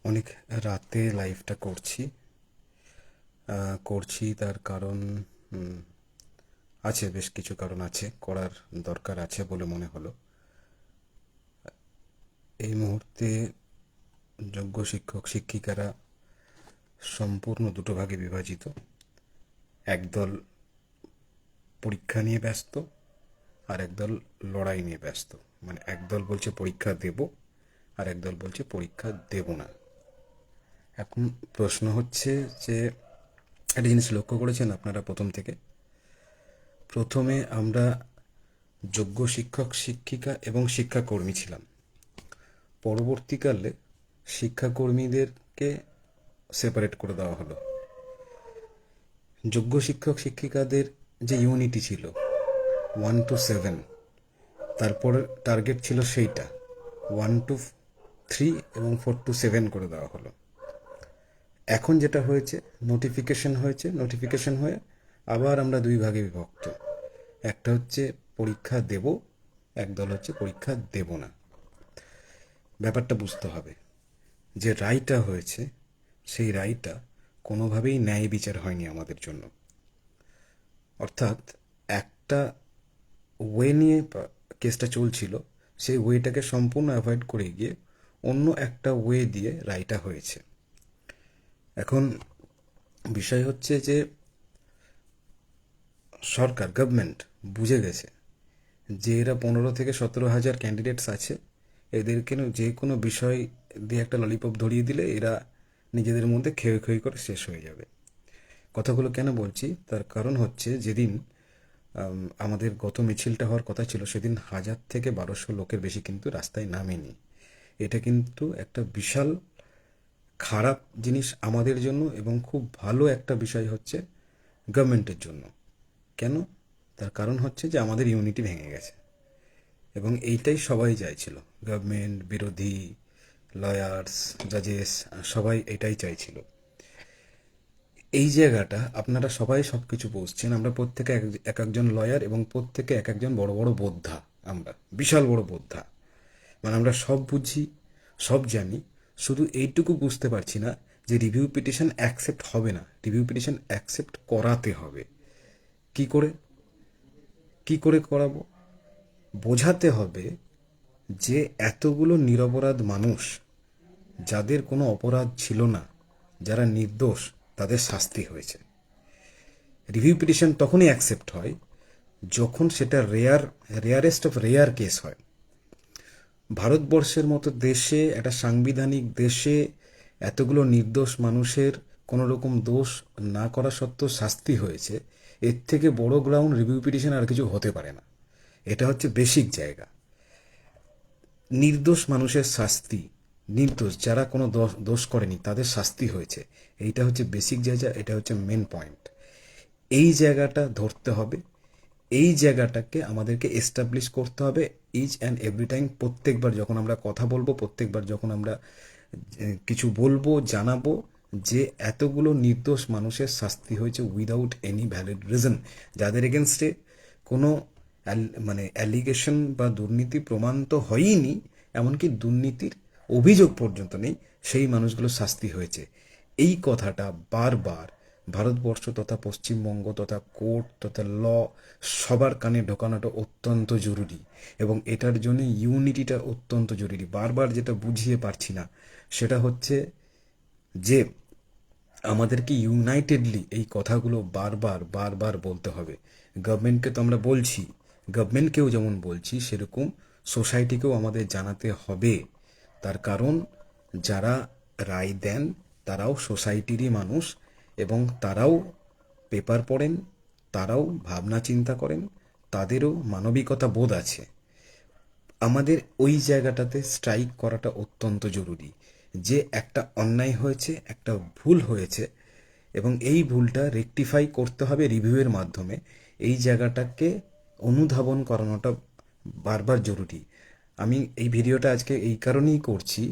অনেক রাতে লাইভটা করছি তার কারণ উম, আছে, বেশ কিছু কারণ আছে, করার দরকার আছে বলে মনে হলো। এই মুহূর্তে যোগ্য শিক্ষক শিক্ষিকারা সম্পূর্ণ দুটো ভাগে বিভাজিত। একদল পরীক্ষা নিয়ে ব্যস্ত, আর একদল লড়াই নিয়ে ব্যস্ত। মানে একদল বলছে পরীক্ষা দেব, আর একদল বলছে পরীক্ষা দেব না। এখন প্রশ্ন হচ্ছে যে, একটা জিনিস লক্ষ্য করেছেন আপনারা প্রথম থেকে, প্রথমে আমরা যোগ্য শিক্ষক শিক্ষিকা এবং শিক্ষাকর্মী ছিলাম। পরবর্তীকালে শিক্ষাকর্মীদেরকে সেপারেট করে দেওয়া হলো। যোগ্য শিক্ষক শিক্ষিকাদের যে ইউনিটি ছিল 1 to 7, তারপর টার্গেট ছিল সেইটা 1 to 3 এবং 4 to 7 করে দেওয়া হলো। এখন যেটা হয়েছে, নোটিফিকেশন হয়ে আবার আমরা দুই ভাগে বিভক্ত। একটা হচ্ছে পরীক্ষা দেব, একদল হচ্ছে পরীক্ষা দেব না। ব্যাপারটা বুঝতে হবে, যে রায়টা হয়েছে সেই রায়টা কোনোভাবেই ন্যায় বিচার হয়নি আমাদের জন্য। অর্থাৎ একটা ওয়ে নিয়ে কেসটা চলছিল, সেই ওয়েটাকে সম্পূর্ণ অ্যাভয়েড করে গিয়ে অন্য একটা ওয়ে দিয়ে রায়টা হয়েছে। এখন বিষয় হচ্ছে যে সরকার, গভর্নমেন্ট বুঝে গেছে যে এরা 15 থেকে 17 হাজার ক্যান্ডিডেটস আছে, এদেরকে যে কোনো বিষয় দিয়ে একটা ললিপপ ধরিয়ে দিলে এরা নিজেদের মধ্যে খেয়ে খেয়ে করে শেষ হয়ে যাবে। কথাগুলো কেন বলছি, তার কারণ হচ্ছে যেদিন আমাদের গত মিছিলটা হওয়ার কথা ছিল, সেদিন 1000 থেকে 1200 লোকের বেশি কিন্তু রাস্তায় নামেনি। এটা কিন্তু একটা বিশাল খারাপ জিনিস আমাদের জন্য, এবং খুব ভালো একটা বিষয় হচ্ছে গভর্নমেন্টের জন্য। কেন? তার কারণ হচ্ছে যে আমাদের ইউনিটি ভেঙে গেছে, এবং এইটাই সবাই চাইছিল। গভর্নমেন্ট, বিরোধী, লয়ার্স, জাজেস, সবাই এটাই চাইছিল। এই জায়গাটা আপনারা সবাই সব কিছু বুঝছেন। আমরা প্রত্যেকে এক একজন লয়ার, এবং প্রত্যেকে এক একজন বড় বড় বোদ্ধা। আমরা বিশাল বড় বোদ্ধা, মানে আমরা সব বুঝি, সব জানি। শুধু এইটুকু বুঝতে পারছি না যে রিভিউ পিটিশন অ্যাকসেপ্ট হবে না, রিভিউ পিটিশন অ্যাকসেপ্ট করাতে হবে। কি করে কি করে করাবো? বোঝাতে হবে যে এতগুলো নিরপরাধ মানুষ, যাদের কোনো অপরাধ ছিল না, যারা নির্দোষ, তাদের শাস্তি হয়েছে। রিভিউ পিটিশন তখনই অ্যাকসেপ্ট হয় যখন সেটা রেয়ারেস্ট অফ রেয়ার কেস হয়। ভারতবর্ষের মতো দেশে, একটা সাংবিধানিক দেশে, এতগুলো নির্দোষ মানুষের কোনো রকম দোষ না করা সত্ত্বেও শাস্তি হয়েছে, এর থেকে বড় গ্রাউন্ড রিভিউ পিটিশন আর কিছু হতে পারে না। এটা হচ্ছে বেসিক জায়গা। নির্দোষ মানুষের শাস্তি, নির্দোষ যারা কোনো দোষ করেনি তাদের শাস্তি হয়েছে, এইটা হচ্ছে বেসিক জায়গা, এটা হচ্ছে মেন পয়েন্ট। এই জায়গাটা ধরতে হবে, এই জায়গাটাকে আমাদেরকে এস্টাবলিশ করতে হবে ইচ অ্যান্ড এভরি টাইম। প্রত্যেকবার যখন আমরা কথা বলবো, প্রত্যেকবার যখন আমরা কিছু বলবো, জানাবো যে এতগুলো নির্দোষ মানুষের শাস্তি হয়েছে উইদাউট এনি ভ্যালিড রিজন, যাদের এগেনস্টে কোনো মানে অ্যালিগেশন বা দুর্নীতি প্রমাণ তো হয়ইনি, এমনকি দুর্নীতির অভিযোগ পর্যন্ত নেই, সেই মানুষগুলো শাস্তি হয়েছে। এই কথাটা বারবার ভারতবর্ষ তথা পশ্চিমবঙ্গ তথা কোর্ট তথা সবার কানে ঢোকানোটা অত্যন্ত জরুরি, এবং এটার জন্য ইউনিটিটা অত্যন্ত জরুরি। বারবার যেটা বুঝিয়ে পারছি না সেটা হচ্ছে যে আমাদেরকে ইউনাইটেডলি এই কথাগুলো বারবার বারবার বলতে হবে। গভর্নমেন্টকে তো আমরা বলছি, গভর্নমেন্টকেও যেমন বলছি, সেরকম সোসাইটিকেও আমাদের জানাতে হবে। তার কারণ যারা রায় দেন তারাও সোসাইটিরই মানুষ, এবং তারাও পেপার পড়েন, তারাও ভাবনা চিন্তা করেন, তাদেরও মানবিকতা বোধ আছে। আমাদের ওই জায়গাটাতে স্ট্রাইক করাটা অত্যন্ত জরুরি, যে একটা অন্যায় হয়েছে, একটা ভুল হয়েছে, এবং এই ভুলটা রেকটিফাই করতে হবে রিভিউয়ের মাধ্যমে। এই জায়গাটাকে অনুধাবন করানোটা বারবার জরুরি। আমি এই ভিডিওটা আজকে এই কারণেই করছি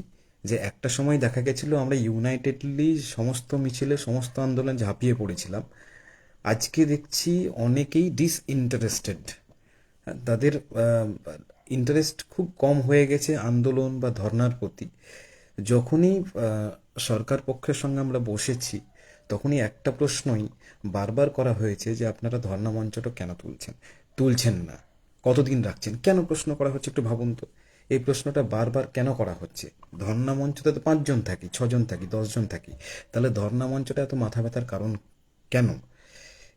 যে একটা সময় দেখা গেছিল আমরা ইউনাইটেডলি সমস্ত মিছিলে, সমস্ত আন্দোলন ঝাঁপিয়ে পড়েছিলাম। আজকে দেখছি অনেকেই ডিসইন্টারেস্টেড, তাদের ইন্টারেস্ট খুব কম হয়ে গেছে আন্দোলন বা ধর্নার প্রতি। যখনই সরকার পক্ষের সঙ্গে আমরা বসেছি, তখনই একটা প্রশ্নই বারবার করা হয়েছে যে আপনারা ধর্ণা মঞ্চটা কেন তুলছেন না, কতদিন রাখছেন, কেন প্রশ্ন করা হচ্ছে একটু ভাবুন তো। এই প্রশ্নটা বারবার কেন করা হচ্ছে? ধর্ণা মঞ্চতে তো 5 জন থাকি, 6 জন থাকি, 10 জন থাকি, তাহলে ধর্ণা মঞ্চটা এত মাথা ব্যথার কারণ কেন?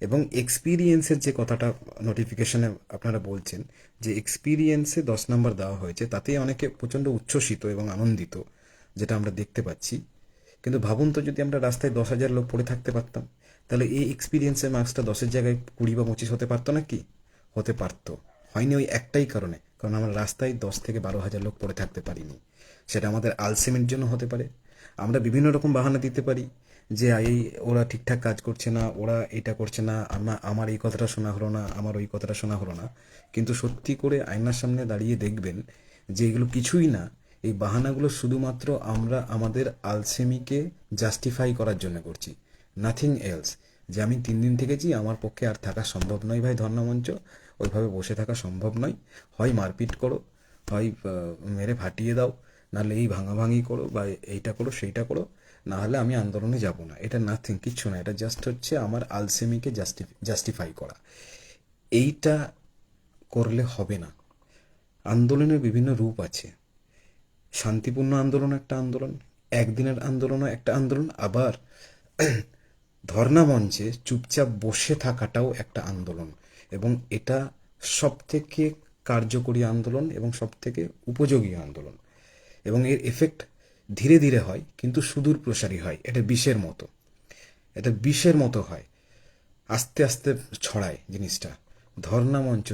এবং এক্সপিরিয়েন্সের যে কথাটা নোটিফিকেশনে আপনারা বলছেন, যে এক্সপিরিয়েন্সে 10 নম্বর দেওয়া হয়েছে, তাতেই অনেকে প্রচণ্ড উচ্ছ্বসিত এবং আনন্দিত, যেটা আমরা দেখতে পাচ্ছি। কিন্তু ভাবুন তো, যদি আমরা রাস্তায় 10,000 লোক পড়ে থাকতে পারতাম, তাহলে এই এক্সপিরিয়েন্সের মার্কসটা 10-এর জায়গায় 20 বা 25 হতে পারতো না কি? হতে পারতো। হয়নি ওই একটাই কারণে, কারণ আমরা রাস্তায় 10 থেকে 12 হাজার লোক পড়ে থাকতে পারিনি। সেটা আমাদের আলসেমির জন্য হতে পারে। আমরা বিভিন্ন রকম বাহানা দিতে পারি যে এই ওরা ঠিকঠাক কাজ করছে না, ওরা এটা করছে না, আমার এই কথাটা শোনা হলো না, আমার ওই কথাটা শোনা হলো না। কিন্তু সত্যি করে আয়নার সামনে দাঁড়িয়ে দেখবেন যে এগুলো কিছুই না। এই বাহানাগুলো শুধুমাত্র আমরা আমাদের আলসেমিকে জাস্টিফাই করার জন্য করছি, নাথিং এলস। যে আমি 3 দিন থেকেছি, আমার পক্ষে আর থাকা সম্ভব নয় ভাই, ধর্ণামঞ্চ ওইভাবে বসে থাকা সম্ভব নয়। হয় মারপিট করো, হয় মেরে ফাটিয়ে দাও, নাহলে এই ভাঙাভাঙি করো বা এইটা করো সেইটা করো, না হলে আমি আন্দোলনে যাব না। এটা নাথিং, কিচ্ছু না। এটা জাস্ট হচ্ছে আমার আলসেমিকে জাস্টিফাই করা। এইটা করলে হবে না। আন্দোলনের বিভিন্ন রূপ আছে। শান্তিপূর্ণ আন্দোলন একটা আন্দোলন, একদিনের আন্দোলনও একটা আন্দোলন, আবার ধর্ণা মঞ্চে চুপচাপ বসে থাকাটাও একটা আন্দোলন। এবং এটা সবথেকে কার্যকরী আন্দোলন এবং সবথেকে উপযোগী আন্দোলন। এবং এর এফেক্ট ধীরে ধীরে হয়, কিন্তু সুদূর প্রসারী হয়। এটা বিষের মতো, এটা বিষের মতো হয়, আস্তে আস্তে ছড়ায় জিনিসটা। ধর্ণা মঞ্চ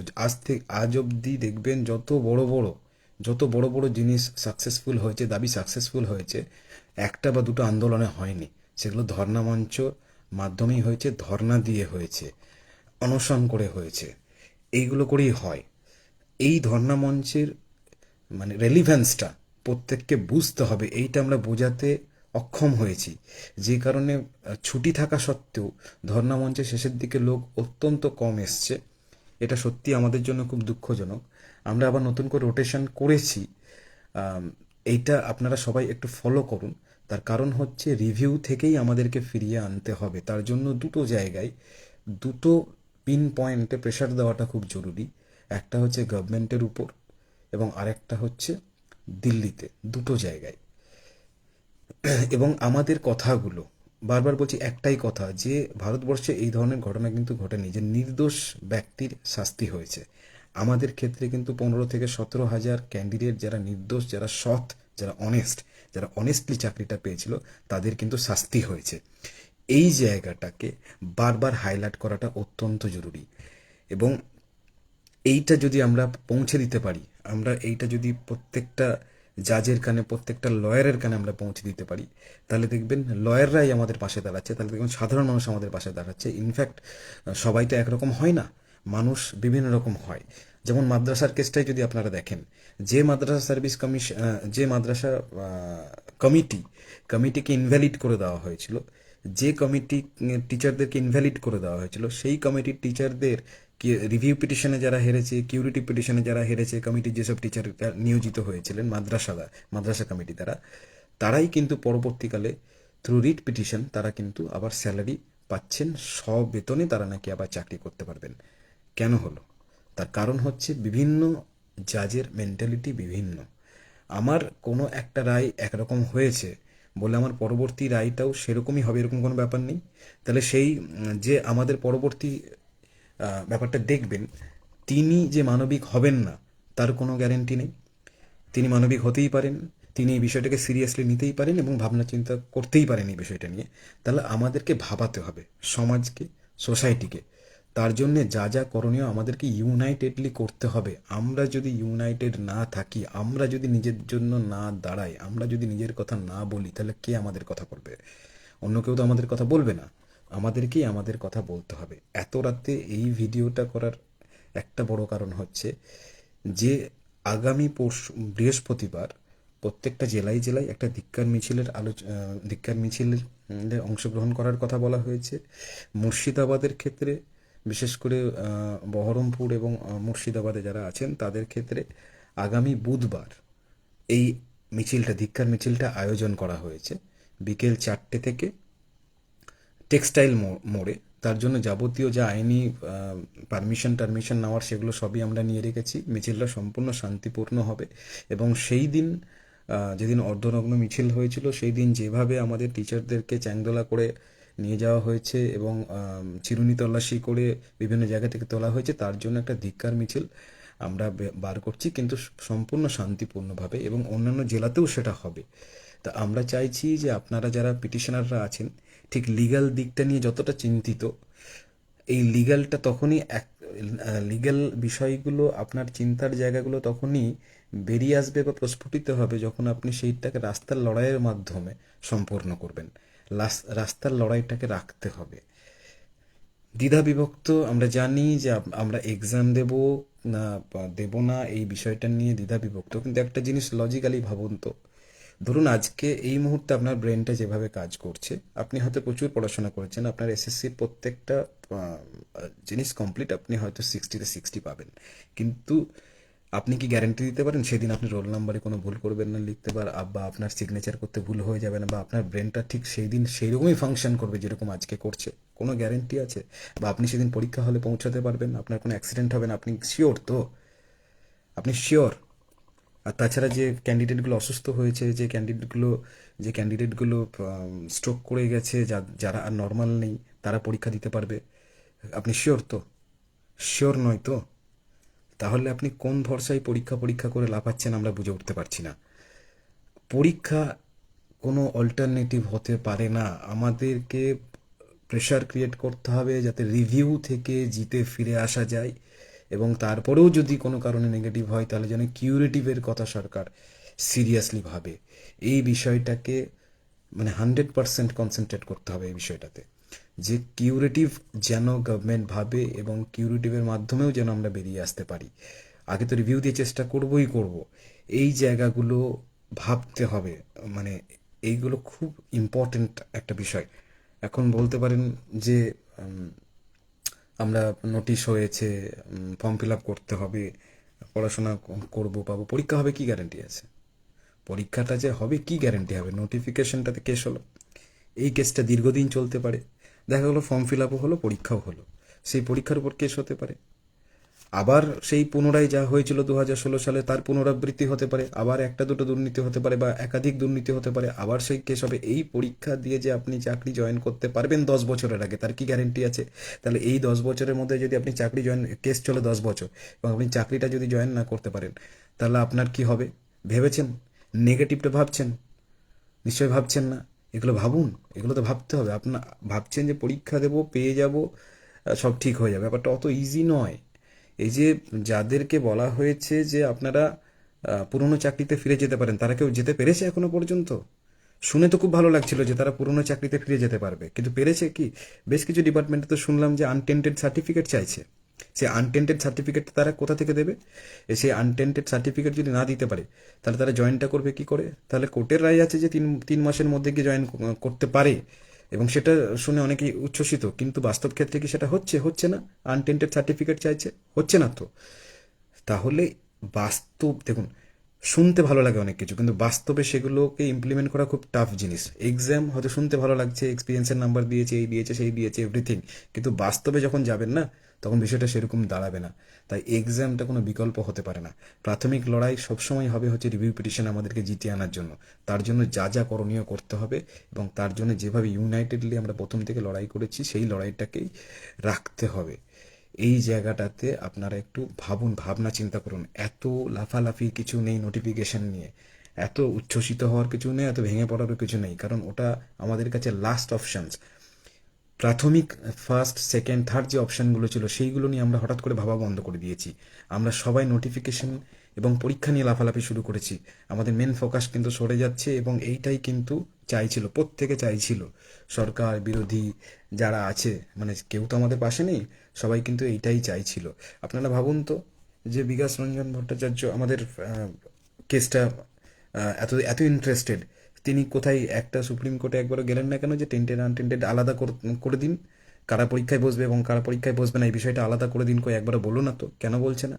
আজ অবধি দেখবেন যত বড় বড় জিনিস সাকসেসফুল হয়েছে, দাবি সাকসেসফুল হয়েছে, একটা বা দুটো আন্দোলনে হয়নি। সেগুলো ধর্ণা মঞ্চ মাধ্যমেই হয়েছে, ধর্ণা দিয়ে হয়েছে, অনশন করে হয়েছে, এইগুলো করেই হয়। এই ধর্ণা মঞ্চের মানে রেলিভেন্সটা প্রত্যেককে বুঝতে হবে, এইটা আমরা বোঝাতে অক্ষম হয়েছি। যে কারণে ছুটি থাকা সত্ত্বেও ধর্ণা মঞ্চের শেষের দিকে লোক অত্যন্ত কম এসছে। এটা সত্যি আমাদের জন্য খুব দুঃখজনক। আমরা আবার নতুন করে রোটেশন করেছি। আম, এইটা আপনারা সবাই একটু ফলো করুন। তার কারণ হচ্ছে রিভিউ থেকেই আমাদেরকে ফিরিয়ে আনতে হবে। তার জন্য দুটো জায়গায়, দুটো পিন পয়েন্টে প্রেশার দেওয়াটা খুব জরুরি। একটা হচ্ছে গভর্নমেন্টের উপর, এবং আরেকটা হচ্ছে দিল্লিতে, দুটো জায়গায়। এবং আমাদের কথাগুলো বারবার বলছি, একটাই কথা, যে ভারতবর্ষে এই ধরনের ঘটনা কিন্তু ঘটেনি, যে নির্দোষ ব্যক্তির শাস্তি হয়েছে। আমাদের ক্ষেত্রে কিন্তু 15 থেকে 17 হাজার ক্যান্ডিডেট যারা নির্দোষ, যারা সৎ, যারা অনেস্ট, যারা অনেস্টলি চাকরিটা পেয়েছিল, তাদের কিন্তু শাস্তি হয়েছে। এই জায়গাটাকে বারবার হাইলাইট করাটা অত্যন্ত জরুরি। এবং এইটা যদি আমরা পৌঁছে দিতে পারি, আমরা এইটা যদি প্রত্যেকটা জাজের কানে, প্রত্যেকটা লয়ারের কানে আমরা পৌঁছে দিতে পারি, তাহলে দেখবেন লয়াররাই আমাদের পাশে দাঁড়াচ্ছে, তাহলে দেখবেন সাধারণ মানুষ আমাদের পাশে দাঁড়াচ্ছে। ইনফ্যাক্ট সবাই তো একরকম হয় না, মানুষ বিভিন্ন রকম হয়। যেমন মাদ্রাসার কেসটাই যদি আপনারা দেখেন, যে মাদ্রাসা সার্ভিস কমিশন, যে মাদ্রাসা কমিটি কমিটিকে ইনভ্যালিড করে দেওয়া হয়েছিল, যে কমিটি টিচারদেরকে ইনভ্যালিড করে দেওয়া হয়েছিল, সেই কমিটির টিচারদের রিভিউ পিটিশনে যারা হেরেছে, কিউরিটি পিটিশনে যারা হেরেছে, কমিটির যেসব টিচার নিয়োজিত হয়েছিলেন মাদ্রাসা কমিটি দ্বারা, তারাই কিন্তু পরবর্তীকালে থ্রু রিট পিটিশন তারা কিন্তু আবার স্যালারি পাচ্ছেন, বেতনে তারা নাকি আবার চাকরি করতে পারবেন। কেন হলো? তার কারণ হচ্ছে বিভিন্ন জাজের মেন্টালিটি বিভিন্ন। আমার কোনো একটা রায় একরকম হয়েছে বলে আমার পরবর্তী রায়টাও সেরকমই হবে, এরকম কোনো ব্যাপার নেই। তাহলে সেই যে আমাদের পরবর্তী ব্যাপারটা দেখবেন, তিনি যে মানবিক হবেন না তার কোনো গ্যারেন্টি নেই। তিনি মানবিক হতেই পারেন, তিনি এই বিষয়টাকে সিরিয়াসলি নিতেই পারেন এবং ভাবনা চিন্তা করতেই পারেন এই বিষয়টা নিয়ে। তাহলে আমাদেরকে ভাবাতে হবে সমাজকে, সোসাইটিকে। তার জন্যে যা যা করণীয় আমাদেরকে ইউনাইটেডলি করতে হবে। আমরা যদি ইউনাইটেড না থাকি, আমরা যদি নিজের জন্য না দাঁড়াই, আমরা যদি নিজের কথা না বলি, তাহলে কে আমাদের কথা বলবে? অন্য কেউ তো আমাদের কথা বলবে না। আমাদেরকেই আমাদের কথা বলতে হবে। এত রাতে এই ভিডিওটা করার একটা বড় কারণ হচ্ছে যে আগামী বৃহস্পতিবার প্রত্যেকটা জেলায় জেলায় একটা ধিক্কার মিছিলের অংশগ্রহণ করার কথা বলা হয়েছে। মুর্শিদাবাদের ক্ষেত্রে বিশেষ করে বহরমপুর এবং মুর্শিদাবাদে যারা আছেন তাদের ক্ষেত্রে আগামী বুধবার এই ধিক্কার মিছিলটা আয়োজন করা হয়েছে। বিকেল 4টে থেকে টেক্সটাইল মোড়ে। তার জন্য যাবতীয় যা আইনি টারমিশন নেওয়ার সেগুলো সবই আমরা নিয়ে রেখেছি। মিছিলটা সম্পূর্ণ শান্তিপূর্ণ হবে এবং সেই দিন যেদিন অর্ধনগ্ন মিছিল হয়েছিল সেই দিন যেভাবে আমাদের টিচারদেরকে চ্যাংদোলা করে নিয়ে যাওয়া হয়েছে এবং চিরুনি তল্লাশি করে বিভিন্ন জায়গা থেকে তোলা হয়েছে, তার জন্য একটা ধিক্কার মিছিল আমরা বার করছি, কিন্তু সম্পূর্ণ শান্তিপূর্ণভাবে, এবং অন্যান্য জেলাতেও সেটা হবে। তা আমরা চাইছি যে আপনারা যারা পিটিশনাররা আছেন, ঠিক লিগ্যাল দিকটা নিয়ে যতটা চিন্তিত, এই লিগ্যালটা তখনই লিগ্যাল বিষয়গুলো আপনার চিন্তার জায়গাগুলো তখনই বেরিয়ে আসবে বা প্রস্ফুটিত হবে যখন আপনি সেইটাকে রাস্তার লড়াইয়ের মাধ্যমে সম্পূর্ণ করবেন। রাস্তার লড়াইটাকে রাখতে হবে। দ্বিধা বিভক্ত, আমরা জানি যে আমরা এক্সাম দেব না দেব না, এই বিষয়টা নিয়ে দ্বিধা বিভক্ত, কিন্তু একটা জিনিস লজিক্যালি ভাবুন তো, ধরুন আজকে এই মুহূর্তে আপনার ব্রেনটা যেভাবে কাজ করছে, আপনি হয়তো প্রচুর পড়াশোনা করেছেন, আপনার এসএসসির প্রত্যেকটা জিনিস কমপ্লিট, আপনি হয়তো 60-60 পাবেন, কিন্তু আপনি কি গ্যারান্টি দিতে পারেন সেদিন আপনি রোল নাম্বারে কোনো ভুল করবেন না লিখতে, বা আপনার সিগনেচার করতে ভুল হয়ে যাবে না, বা আপনার ব্রেনটা ঠিক সেই দিন সেই রকমই ফাংশন করবে যেরকম আজকে করছে? কোনো গ্যারান্টি আছে? বা আপনি সেদিন পরীক্ষা হলে পৌঁছাতে পারবেন? আপনার কোনো অ্যাক্সিডেন্ট হবে না? আপনি শিওর তো? আপনি শিওর? আর তাছাড়া যে ক্যান্ডিডেটগুলো অসুস্থ হয়েছে, যে ক্যান্ডিডেটগুলো স্ট্রোক করে গেছে, যারা আর নর্মাল নেই, তারা পরীক্ষা দিতে পারবে? আপনি শিওর তো? শিওর নয় তো? তাহলে আপনি কোন ভরসায় পরীক্ষা করে লাফাচ্ছেন আমরা বুঝে উঠতে পারছি না। পরীক্ষা কোনো অল্টারনেটিভ হতে পারে না। আমাদেরকে প্রেশার ক্রিয়েট করতে হবে যাতে রিভিউ থেকে জিতে ফিরে আসা যায়, এবং তারপরেও যদি কোনো কারণে নেগেটিভ হয় তাহলে যেন কিউরেটিভের কথা সরকার সিরিয়াসলি ভাবে। এই বিষয়টাকে মানে 100% কনসেন্ট্রেট করতে হবে এই বিষয়টাতে, যে কিউরেটিভ যেন গভর্নমেন্ট ভাবে এবং কিউরেটিভের মাধ্যমেও যেন আমরা বেরিয়ে আসতে পারি। আগে তো রিভিউ দিয়ে চেষ্টা করবই করব, এই জায়গাগুলো ভাবতে হবে। মানে এইগুলো খুব ইম্পর্টেন্ট একটা বিষয়। এখন বলতে পারেন যে আমরা নোটিশ হয়েছে, ফর্ম ফিল আপ করতে হবে, পড়াশোনা করবো পাবো, পরীক্ষা হবে, কি গ্যারান্টি আছে? পরীক্ষাটা যে হবে কি গ্যারান্টি হবে? নোটিফিকেশনটাতে কেস হলো, এই কেসটা দীর্ঘদিন চলতে পারে, দেখা গেলো ফর্ম ফিল আপও হলো, পরীক্ষাও হলো, সেই পরীক্ষার উপর কেস হতে পারে, আবার সেই পুনরায় যা হয়েছিল 2016 সালে তার পুনরাবৃত্তি হতে পারে, আবার একটা দুটো দুর্নীতি হতে পারে বা একাধিক দুর্নীতি হতে পারে, আবার সেই কেস হবে। এই পরীক্ষা দিয়ে যে আপনি চাকরি জয়েন করতে পারবেন 10 বছরের আগে, তার কি গ্যারেন্টি আছে? তাহলে এই 10 বছরের মধ্যে যদি আপনি চাকরি জয়েন, কেস চলে 10 বছর, এবং আপনি চাকরিটা যদি জয়েন না করতে পারেন, তাহলে আপনার কি হবে ভেবেছেন? নেগেটিভটা ভাবছেন? নিশ্চয়ই ভাবছেন না। এগুলো ভাবুন, এগুলো তো ভাবতে হবে। আপনার ভাবছেন যে পরীক্ষা দেবো, পেয়ে যাব, সব ঠিক হয়ে যাবে, ব্যাপারটা অত ইজি নয়। এই যে যাদেরকে বলা হয়েছে যে আপনারা পুরনো চাকরিতে ফিরে যেতে পারেন, তারা কেউ যেতে পেরেছে এখনো পর্যন্ত? শুনে তো খুব ভালো লাগছিল যে তারা পুরনো চাকরিতে ফিরে যেতে পারবে, কিন্তু পেরেছে কি? বেশ কিছু ডিপার্টমেন্টে তো শুনলাম যে আনটেন্টেড সার্টিফিকেট চাইছে। সেই আনটেন্টেড সার্টিফিকেট তারা কোথা থেকে দেবে? সেই আনটেন্টেড সার্টিফিকেট যদি না দিতে পারে তাহলে তারা জয়েনটা করবে কি করে? তাহলে কোর্টের রায় আছে যে 3 মাসের মধ্যে গিয়ে জয়েন করতে পারে, এবং সেটা শুনে অনেকেই উচ্ছ্বসিত, কিন্তু বাস্তব ক্ষেত্রে কি সেটা হচ্ছে না? আনটেন্টেড সার্টিফিকেট চাইছে, হচ্ছে না তো। তাহলে বাস্তব দেখুন, শুনতে ভালো লাগে অনেক কিছু, কিন্তু বাস্তবে সেগুলোকে ইমপ্লিমেন্ট করা খুব টাফ জিনিস। এক্সাম হয়তো শুনতে ভালো লাগছে, এক্সপিরিয়েন্সের নাম্বার দিয়েছে, এই দিয়েছে, সেই দিয়েছে, এভরিথিং, কিন্তু বাস্তবে যখন যাবেন না, তখন বিষয়টা সেরকম দাঁড়াবে না। তাই এক্সামটা কোনো বিকল্প হতে পারে না। প্রাথমিক লড়াই সবসময় হবে হচ্ছে রিভিউ পিটিশন আমাদেরকে জিতিয়ে আনার জন্য। তার জন্য যা যা করণীয় করতে হবে, এবং তার জন্য যেভাবে ইউনাইটেডলি আমরা প্রথম থেকে লড়াই করেছি, সেই লড়াইটাকেই রাখতে হবে। এই জায়গাটাতে আপনারা একটু ভাবুন, ভাবনা চিন্তা করুন। এত লাফালাফি কিছু নেই নোটিফিকেশন নিয়ে, এত উচ্ছ্বসিত হওয়ার কিছু নেই, এত ভেঙে পড়ারও কিছু নেই, কারণ ওটা আমাদের কাছে লাস্ট অপশানস। প্রাথমিক ফার্স্ট সেকেন্ড থার্ড যে অপশানগুলো ছিল সেইগুলো নিয়ে আমরা হঠাৎ করে ভাবা বন্ধ করে দিয়েছি। আমরা সবাই নোটিফিকেশন এবং পরীক্ষা নিয়ে লাফালাফি শুরু করেছি। আমাদের মেন ফোকাস কিন্তু সরে যাচ্ছে, এবং এইটাই কিন্তু চাইছিল, প্রত্যেকে চাইছিল, সরকার বিরোধী যারা আছে, মানে কেউ তো আমাদের পাশে নেই, সবাই কিন্তু এইটাই চাইছিল। আপনারা ভাবুন তো, যে বিকাশ রঞ্জন ভট্টাচার্য আমাদের কেসটা এত এত ইন্টারেস্টেড, তিনি কোথায় একটা সুপ্রিম কোর্টে একবারও গেলেন না কেন যে টেন্টেড আনটেন্টেড আলাদা করে দিন, কারা পরীক্ষায় বসবে এবং কারা পরীক্ষায় বসবে না এই বিষয়টা আলাদা করে দিন, কই একবারও বললো না তো? কেন বলছে না?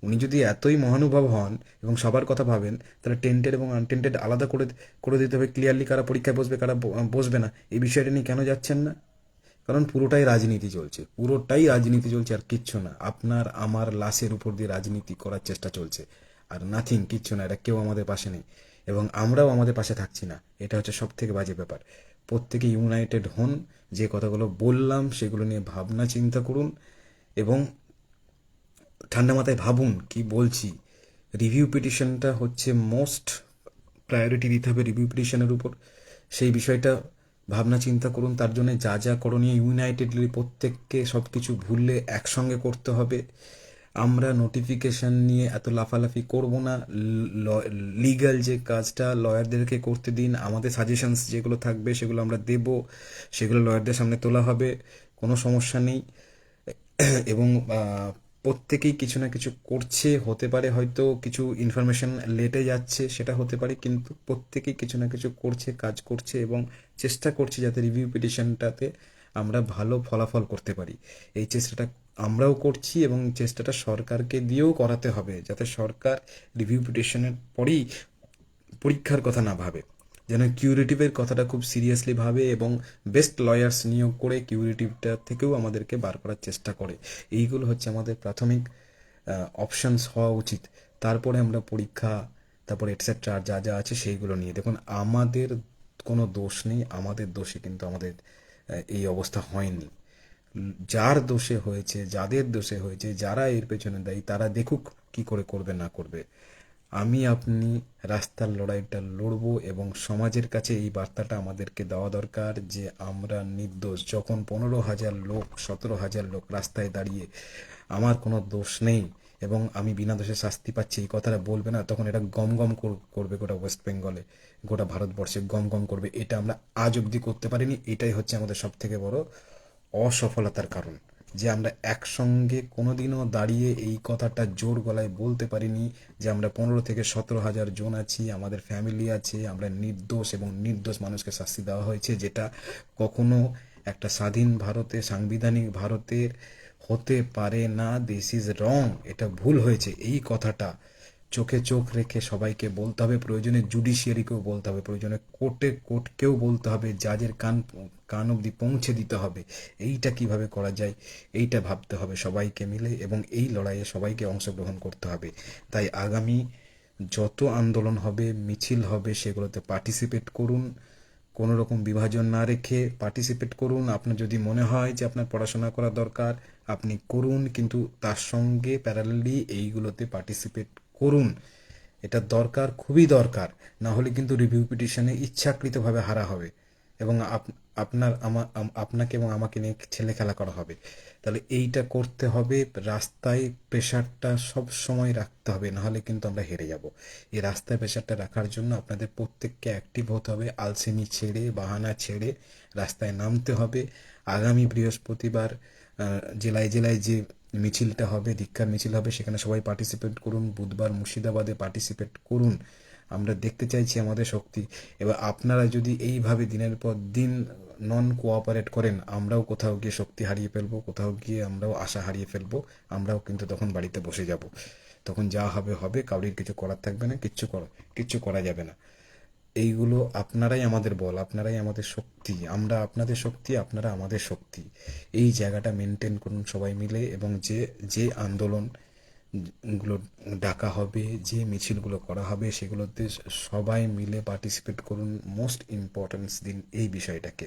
উনি যদি এতই মহানুভব হন এবং সবার কথা ভাবেন, তাহলে টেন্টেড এবং আনটেন্টেড আলাদা করে করে দিতে হবে, ক্লিয়ারলি কারা পরীক্ষায় বসবে কারা বসবে না, এই বিষয়টা নিয়ে কেন যাচ্ছেন না? কারণ পুরোটাই রাজনীতি চলছে, পুরোটাই রাজনীতি চলছে, আর কিচ্ছু না। আপনার আমার লাশের উপর দিয়ে রাজনীতি করার চেষ্টা চলছে, আর নাথিং, কিচ্ছু না। এটা কেউ আমাদের পাশে নেই এবং আমরাও আমাদের পাশে থাকছি না। এটা হচ্ছে সব থেকে বাজে ব্যাপার। প্রত্যেকে ইউনাইটেড হন, যে কথাগুলো বললাম সেগুলো নিয়ে ভাবনা চিন্তা করুন এবং ঠান্ডা মাথায় ভাবুন কি বলছি। রিভিউ পিটিশনটা হচ্ছে মোস্ট প্রায়োরিটি দিতে হবে রিভিউ পিটিশনের উপর। সেই বিষয়টা ভাবনা চিন্তা করুন। তার জন্য যা যা করণীয় ইউনাইটেডলি প্রত্যেককে সব কিছু ভুললে একসঙ্গে করতে হবে। আমরা নোটিফিকেশন নিয়ে এত লাফালাফি করব না। লিগ্যাল যে কাজটা লয়ারদেরকে করতে দিন। আমাদের সাজেশনস যেগুলো থাকবে সেগুলো আমরা দেব, সেগুলো লয়ারদের সামনে তোলা হবে, কোনো সমস্যা নেই। এবং প্রত্যেকেই কিছু না কিছু করছে, হতে পারে হয়তো কিছু ইনফরমেশন লেটে যাচ্ছে, সেটা হতে পারে, কিন্তু প্রত্যেকেই কিছু না কিছু করছে, কাজ করছে এবং চেষ্টা করছে যাতে রিভিউ পিটিশনটাতে আমরা ভালো ফলাফল করতে পারি। এই চেষ্টাটা আমরাও করছি এবং চেষ্টাটা সরকারকে দিয়েও করাতে হবে, যাতে সরকার রিভিউ পিটিশনের পরেই পরীক্ষার কথা না ভাবে, যেন কিউরেটিভের কথাটা খুব সিরিয়াসলি ভাবে এবং বেস্ট লয়ার্স নিয়োগ করে কিউরেটিভটা থেকেও আমাদেরকে বার করার চেষ্টা করে। এইগুলো হচ্ছে আমাদের প্রাথমিক অপশনস হওয়া উচিত। তারপরে আমরা পরীক্ষা, তারপরে এটসেট্রা আর যা যা আছে সেইগুলো নিয়ে দেখুন। আমাদের কোনো দোষ নেই, আমাদের দোষে কিন্তু আমাদের এই অবস্থা হয়নি। যার দোষে হয়েছে, যাদের দোষে হয়েছে, যারা এর পেছনে দায়ী, তারা দেখুক কি করে করবে না করবে। আমি আপনি রাস্তার লড়াইটা লড়বো এবং সমাজের কাছে এই বার্তাটা আমাদেরকে দেওয়া দরকার যে আমরা নির্দোষ। যখন 15,000 লোক, 17,000 লোক রাস্তায় দাঁড়িয়ে আমার কোনো দোষ নেই এবং আমি বিনা দোষে শাস্তি পাচ্ছি এই কথাটা বলবে না, তখন এটা গম গম করবে গোটা ওয়েস্ট বেঙ্গলে, গোটা ভারতবর্ষে গম গম করবে। এটা আমরা আজ অবধি করতে পারিনি। এটাই হচ্ছে আমাদের সব থেকে বড় অসফলতার কারণ, যে আমরা একসঙ্গে কোনোদিনও দাঁড়িয়ে এই কথাটা জোর গলায় বলতে পারিনি যে আমরা 15 থেকে 17 হাজার জন আছি, আমাদের ফ্যামিলি আছে, আমরা নির্দোষ এবং নির্দোষ মানুষকে শাস্তি দেওয়া হয়েছে, যেটা কখনো একটা স্বাধীন ভারতে, সাংবিধানিক ভারতের হতে পারে না। দিস ইজ রং, এটা ভুল হয়েছে। এই কথাটা চোখে চোখ রেখে সবাইকে বলতে হবে, প্রয়োজনে জুডিশিয়ারিকেও বলতে হবে, প্রয়োজনে কোর্টকেও বলতে হবে, জাজের কান কান অবধি পৌঁছে দিতে হবে। এইটা কিভাবে করা যায় এইটা ভাবতে হবে সবাইকে মিলে এবং এই লড়াইয়ে সবাইকে অংশগ্রহণ করতে হবে। তাই আগামী যত আন্দোলন হবে, মিছিল হবে, সেগুলোতে পার্টিসিপেট করুন। কোনো রকম বিভাজন না রেখে পার্টিসিপেট করুন। আপনার যদি মনে হয় যে আপনার পড়াশোনা করা দরকার, আপনি করুন, কিন্তু তার সঙ্গে প্যারালালি এইগুলোতে পার্টিসিপেট করুন। এটা দরকার, খুবই দরকার। না হলে কিন্তু রিভিউ পিটিশনে ইচ্ছাকৃতভাবে হারা হবে এবং আপনাকে এবং আমাকে নিয়ে ছেলে খেলা করা হবে। তাহলে এইটা করতে হবে, রাস্তায় প্রেশারটা সব সময় রাখতে হবে, নাহলে কিন্তু আমরা হেরে যাব। এই রাস্তায় প্রেশারটা রাখার জন্য আপনাদের প্রত্যেককে অ্যাক্টিভ হতে হবে, আলসেমি ছেড়ে, বাহানা ছেড়ে রাস্তায় নামতে হবে। আগামী বৃহস্পতিবার জেলায় জেলায় যে মিছিলটা হবে, ধিক্কার মিছিল হবে, সেখানে সবাই পার্টিসিপেট করুন। বুধবার মুর্শিদাবাদে পার্টিসিপেট করুন। আমরা দেখতে চাইছি আমাদের শক্তি। এবার আপনারা যদি এইভাবে দিনের পর দিন নন কোঅপারেট করেন, আমরাও কোথাও গিয়ে শক্তি হারিয়ে ফেলবো, কোথাও গিয়ে আমরাও আশা হারিয়ে ফেলবো। আমরাও কিন্তু তখন বাড়িতে বসে যাব। তখন যা হবে হবে, কাউরির কিছু করার থাকবে না, কিচ্ছু করা যাবে না। এইগুলো আপনারাই আমাদের বল, আপনারাই আমাদের শক্তি, আমরা আপনাদের শক্তি, আপনারা আমাদের শক্তি। এই জায়গাটা মেনটেন করুন সবাই মিলে এবং যে যে আন্দোলন গুলো ডাকা হবে, যে মিছিলগুলো করা হবে, সেগুলোতে সবাই মিলে পার্টিসিপেট করুন। মোস্ট ইম্পর্টেন্স দিন এই বিষয়টাকে।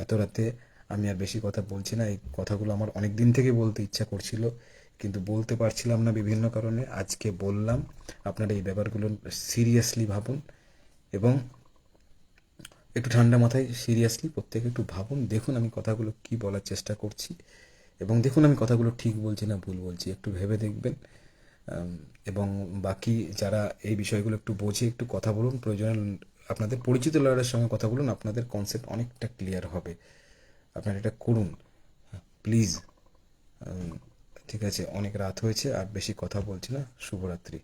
এত রাতে আমি আর বেশি কথা বলছি না। এই কথাগুলো আমার অনেক দিন থেকে বলতে ইচ্ছা করছিল, কিন্তু বলতে পারছিলাম না বিভিন্ন কারণে। আজকে বললাম। আপনারা এই ব্যাপারগুলো সিরিয়াসলি ভাবুন এবং একটু ঠান্ডা মাথায় সিরিয়াসলি প্রত্যেকে একটু ভাবুন। দেখুন আমি কথাগুলো কি বলার চেষ্টা করছি এবং দেখুন আমি কথাগুলো ঠিক বলছি না ভুল বলছি, একটু ভেবে দেখবেন। আম, এবং বাকি যারা এই বিষয়গুলো একটু বোঝে একটু কথা বলুন, প্রয়োজনে আপনাদের পরিচিত লয়ারের সঙ্গে কথা বলুন, আপনাদের কনসেপ্ট অনেকটা ক্লিয়ার হবে। আপনারা এটা করুন প্লিজ। ঠিক আছে, অনেক রাত হয়েছে, আর বেশি কথা বলছি না। শুভরাত্রি।